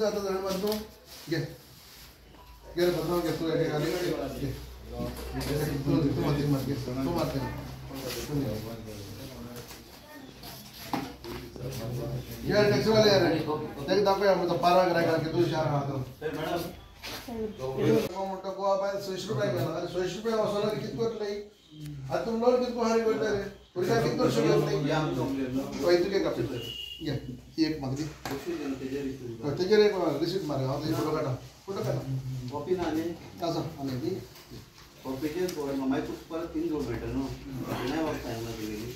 जाता जाण मत घे घे बताओ घे तू एक गाडी घे तू मत घे तू मत यार टैक्सी वाले यार देख दाखव या तो पारा करायला की तू शहर राहतो मॅडम मोठा गोवा बाय 600 रुपये गेला अरे 600 रुपये वसूल किती करले आता तुम लोन किती हारी करते रे पुढच्या किती वर्ष करते या तो इथे काय करते या एक मागदी त्याचे एक रिसीट मारे हा ते फोटो काढा कॉपी ना आले कसं आणि ती कॉपीचे बोर्ड मग माहिती परत 3 जोड भेटेल ना नाही वापस टाइमला दिलेली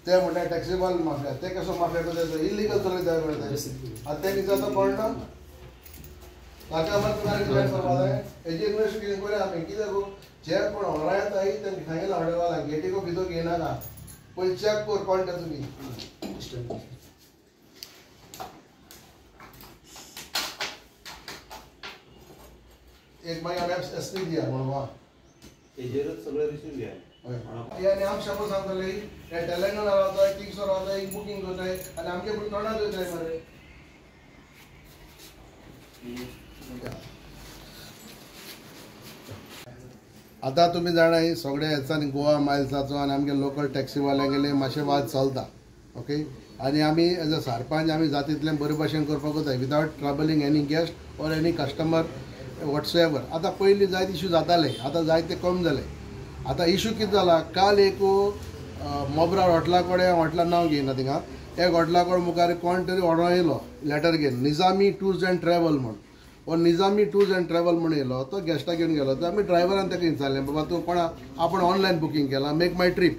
ते म्हणतात टॅक्सी वाल माफिया ते कसं माफिया करतात इल्लीगल चले जाय मिळतात आता त्यांनी जाता पडना ताका मत तुम्हाला क्लियर करवा है एजी इन्वेस्टिगेशन करे आम्ही की देखो जे कोण होरायत आई त्यांनी सांगितलं हडवाला गेटी को किदो घेना का पण चेक कर कोण तुम्ही एक महिना एसपी दिया म्हणवा एजेरच सगळं रिसीव घ्या यानी आम शब्द सांगतले या तेलंगणा राहता किंग्स राहता एक बुकिंग होत आहे आणि आमके पण तोंडात होत आहे मरे आता तुम्ही जाणा ही सगळे याचानी गोवा माइल्साचो आणि आमगे लोकल टॅक्सीवाले गेले मातशे वाद चलता ओके आणि आमी एज अ सरपंच आमी जातीतले बरे भाशेन करपाक वता without troubling any guest or any customer whatsoever आता पयलीं जायते इशू जाताले आता जायते कम जाले आता इशू कितें जाला काल एक मोबरा हॉटला कडेन हॉटला नांव घेयना थिंगा एक हॉटला कडेन मुखार कोण तरी ऑर्डर येयलो लेटर घेवन निजामी टूर्स एंड ट्रॅवल म्हण वो निजामी टूर्स एंड ट्रॅवल म्हण येयलो तो गेस्टा घेवन गेलो तर आमी ड्रायव्हरान ताका विचारलें बाबा तूं कोणा आपण ऑनलायन बुकींग केलां मेक माय ट्रीप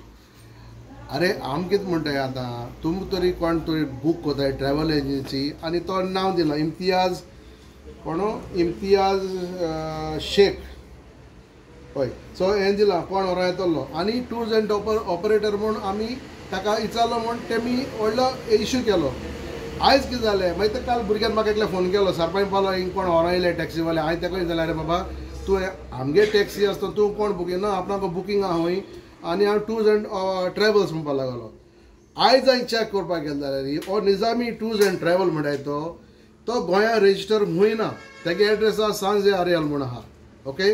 अरे आम कितें म्हणटाय आतां तुमी तरी कोण तरी बूक कोताय ट्रॅव्हल एजन्सी आनी तो नांव दिलो इम्तियाज कोण इम्तियाज शेख हय सो हें दिलां कोण व्हरो येतलो आनी टूर्स एंड ऑपरेटर म्हूण आमी ताका विचारलो म्हूण तेमी व्हडलो इशू केलो आयज कितें जालें मागीर काल भुरग्यान म्हाका एकले फोन केलो सरपंच पालो हिंग कोण व्हरो येयले टॅक्सीवाले हांवें ताका विचारलें अरे बाबा तूं आमगे टॅक्सी आसता तूं कोण बुकींग ना आपणाक बुकींग आहा हूंय आनी हांव टूर्स एंड ट्रॅवल्स म्हणपाक लागलो आयज हांवें चॅक करपाक गेलो जाल्यार हो निजामी टूर्स एंड ट्रॅवल म्हणटाय तो गोंयांत रेजिस्टर हुंयना तेगे एड्रेस आहा सांजे आर्यल म्हूण आहा ओके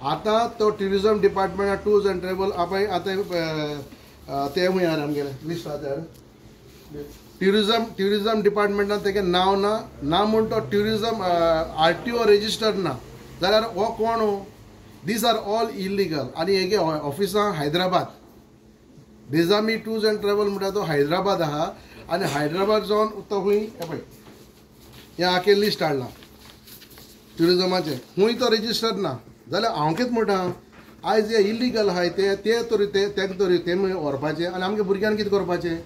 आता तो tourism department tours and travel आपण आता ते हुंय आमगेले लिस्ट आहा टुरिजम डिपार्टमेंटान तेगे नांव ना म्हूण तो टुरिजम RTO रेजिस्टर ना जाल्यार हो कोण दीस आर ऑल इल्लीगल आनी हेगे ऑफिसां Hyderabad Nizami tours and travel म्हणटा तो हैदराबाद आहा आनी हैदराबाद जावन तो हुंय पळय हे आखे लिस्ट हाडला टुरिजमाचे हुंय तो रेजिस्टर ना जाल्यार हांव कितें म्हणटा आयज जे इल्लीगल आहाय ते तरी तेंका तरी ते व्हरपाचे आनी आमगे भुरग्यांक कितें करपाचें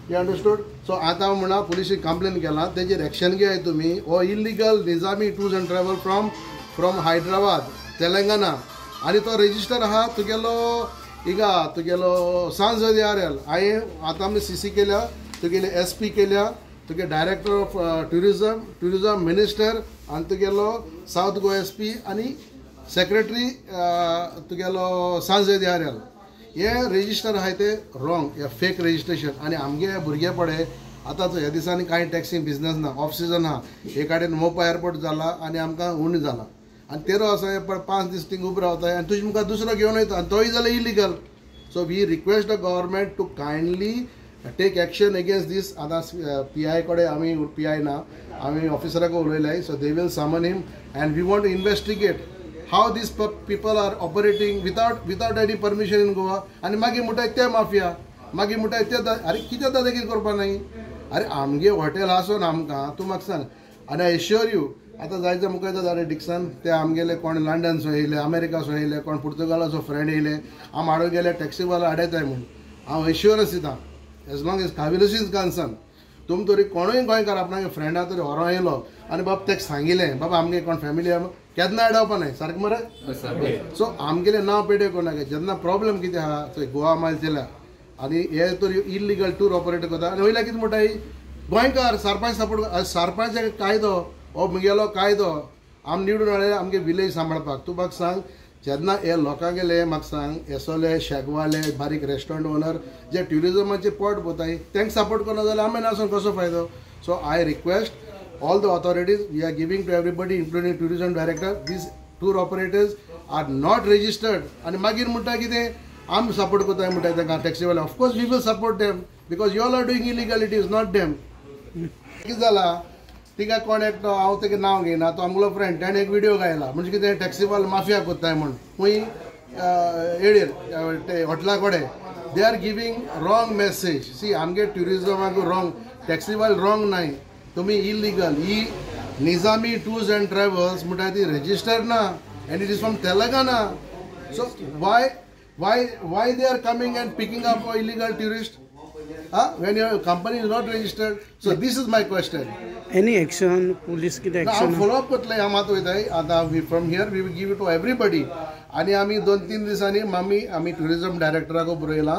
यू अंडरस्टूड सो आतां म्हणा पुलिशेक कंप्लेन केला तेजेर एक्शन घेयाय तुमी हो illegal Nizami tours and travel from Hyderabad Telangana आनी तो रेजिस्टर आहा तुगेलो सांसद RL हांवें आतां आमी CC केल्या तुगेले SP केल्या तुगे डायरेक्टर ऑफ टुरिजम मिनिस्टर आनी तुगेलो साउथ गोवा SP आनी सेक्रेटरी तुगेलो सांसद RL हे रेजिस्टर आहाय ते रॉंग हे फेक रेजिस्ट्रेशन आनी आमगे भुरगे पडे आतां ह्या दिसांनी कांय टॅक्सी बिजनस ना ऑफ सिजन आहा हे कडेन मोपा एअरपोर्ट जाला आनी आमकां उणी जाला आनी तेरो असो 5 दीस थिंग उबो रावताय आनी तुजे मुखार दुसरो घेवन वयता आनी तोय जाल्यार illegal so we request the government to kindly take action against these आतां PI कडेन आमी PI ना आमी ऑफिसराक उलयल्याय so they will summon him and we want to investigate how these people are operating without any permission in Goa आणि मागीर म्हणटाय ते माफिया मागीर म्हणटाय ते अरे कितें दादागिरी करपा नाही अरे आमगे हॉटेल आसून आमकां तूं म्हाका सांग आनी आय एश्योर यू आतां जायते मुखार जाले डिक्सन ते आमगेले कोण लंडनसो येयले अमेरिकासो येयले कोण पुर्तुगालाचो फ्रेंड येयले आम हाडून गेले टॅक्सीवाला हाडयताय म्हूण हांव एश्युरन्स दितां एज लॉंग एज काविलस इज कन्सर्न तुम तरी कोणूय गोंयकार आपणागे फ्रेंडा तरी व्हरो येयलो आनी बाबा तेका सांगिल्लें बाबा आमगे कोण फॅमिली केन्ना अडवपा न्हय सारकें मरे सो आमगेलें नांव पेड्यो कोणागे जेन्ना प्रॉब्लेम कितें आहा थंय गोवा मायल्स दिल्या आनी हे तरी इल्लीगल टूर ऑपरेटर करता आनी वयल्या कितें म्हणटाय गोंयकार सरपंच सपोर्ट सरपंच कायदो हो मुगेलो कायदो आम निवडून हाडले आमगे विलेज सांबाळपाक तूं म्हाका सांग जेन्ना हे लोकां गेले म्हाका सांग येसोले शेगवाले बारीक रेस्टॉरंट ओनर जे ट्युरिजमाचे पोट पोताय तांकां सपोर्ट करना जाल्यार आमी आसून कसो फायदो. So I request all the authorities we are giving to everybody including tourism director these tour operators are not registered आनी मागीर म्हणटा कितें आमी सपोर्ट करताय म्हणटा तांकां टॅक्सीवाले. Of course we will support them because you all are doing illegalities not them. कितें जाला तिका कोण एकटो हांव तेगे नांव घेयना तो आमगेलो फ्रेंड ताणें एक व्हिडिओ घायला म्हणजे कितें टॅक्सीवालो माफिया कोत्ताय म्हूण खूंय येडेर ते हॉटेला कडेन they are giving wrong message. See आमगे ट्युरिजमाक रॉंग टॅक्सीवाल रॉंग नाय तुमी इलिगल ही निजामी टूर्स अँड ट्रॅव्हल्स म्हणटा ती रजिस्टर्ड ना and it is from Telangana. So why they are coming and picking up illegal tourist when your company is not registered? So this is my question. Any action, police kid action? Now follow up करतले आम आतां वयताय आतां we from here we will give it to everybody. आनी आमी 2-3 दिसांनी आमी tourism डायरेक्टराक बरयला.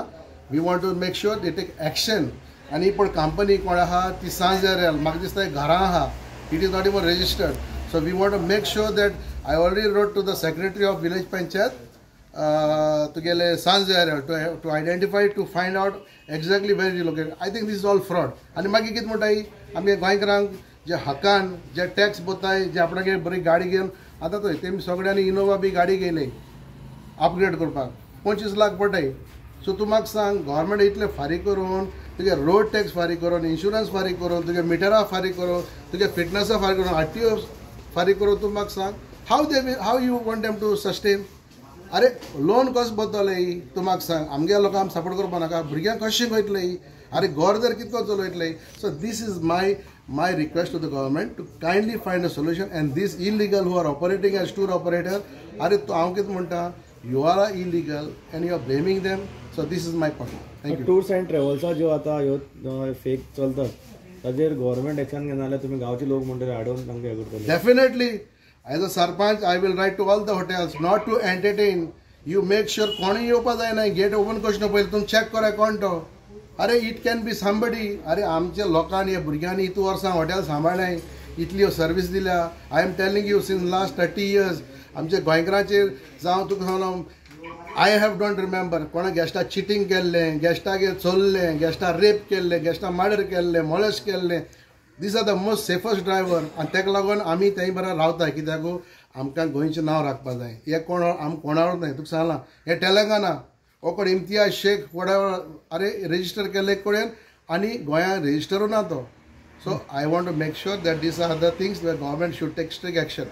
We want to make sure they take action. आनी पण कंपनी कोण आहा ती सांज म्हाका दिसता घरां आहा. It is not even registered. So we want to make sure that I already wrote to the secretary of village panchayat तुगेले सांज to identify to find out exactly where it is located. I think this is all fraud. आनी मागीर कितें म्हणटाय आमी गोंयकारांक जे हक्कान जे tax बोताय जे आपणागे बरी गाडी घेवन आतां थंय तेमी सगळ्यांनी इनोवा बी गाडी घेयले अपग्रेड करपाक 25 लाख पडटाय. सो तूं म्हाका सांग गव्हर्मेंट इतले फारीक करून तुगे रोड टॅक्स फारीक करून इन्शुरन्स फारीक करून तुगे मिटरा फारीक करून तुगे फिटनसा फारीक करून RTO फारीक करून तूं म्हाका सांग how you want them to sustain. अरे लोन कसो बदले तूं म्हाका सांग आमगे लोकांक आमी सपोर्ट करपा नाका भुरग्यांक कशें वयतले अरे घर जर कितको चलयतले. So this is my request to the government to kindly find a solution and these illegal who are operating as tour operator अरे तो हांव कितें म्हणटा you are illegal and you are blaming them. So this is my point. Thank you. Tours and ट्रॅव्हल्सा ज्यो आतां ह्यो fake चलतात ताजेर गव्हर्मेंट एक्शन घेना जाल्यार तुमी गांवचे लोक म्हणटरी हाडून तांकां हे करतले. Definitely. As a sarpanch, I will write to all the hotels not to entertain. You make sure कोणी येवपा जायना गेट ओपन करचना पयलीं तुमी चॅक करा कोण तो. अरे इट कॅन बी समबडी. अरे आमच्या लोकांनी ह्या भुरग्यांनी इतू वर्सां हॉटेल सांबाळ्ळाय इतली सर्वीस दिल्या. I am telling you since last 30 years आमच्या गोंयकारांचेर जावं तुका सांगलो आय हॅव डोंट रिमेंबर कोणा गेस्टा चिटींग केल्लें गेस्टागेर चोरलें गेस्टा रेप केल्लें गेस्टा मर्डर केल्लें मोलेस्ट केल्लें. These are the most safest driver आनी ताका लागून आमी थंय बरें रावता कित्याक आमकां गोंयचें नांव राखपा जाय. हे कोण आम कोणावर न्हय तुका सांगलां हे तेलंगाना ओकोड इम्तियाज शेख कोणावर अरे रेजिस्टर केल्ले कडेन आनी गोंयांत रेजिस्टरू ना तो. So I want to make sure that these are the things where government should take strict action.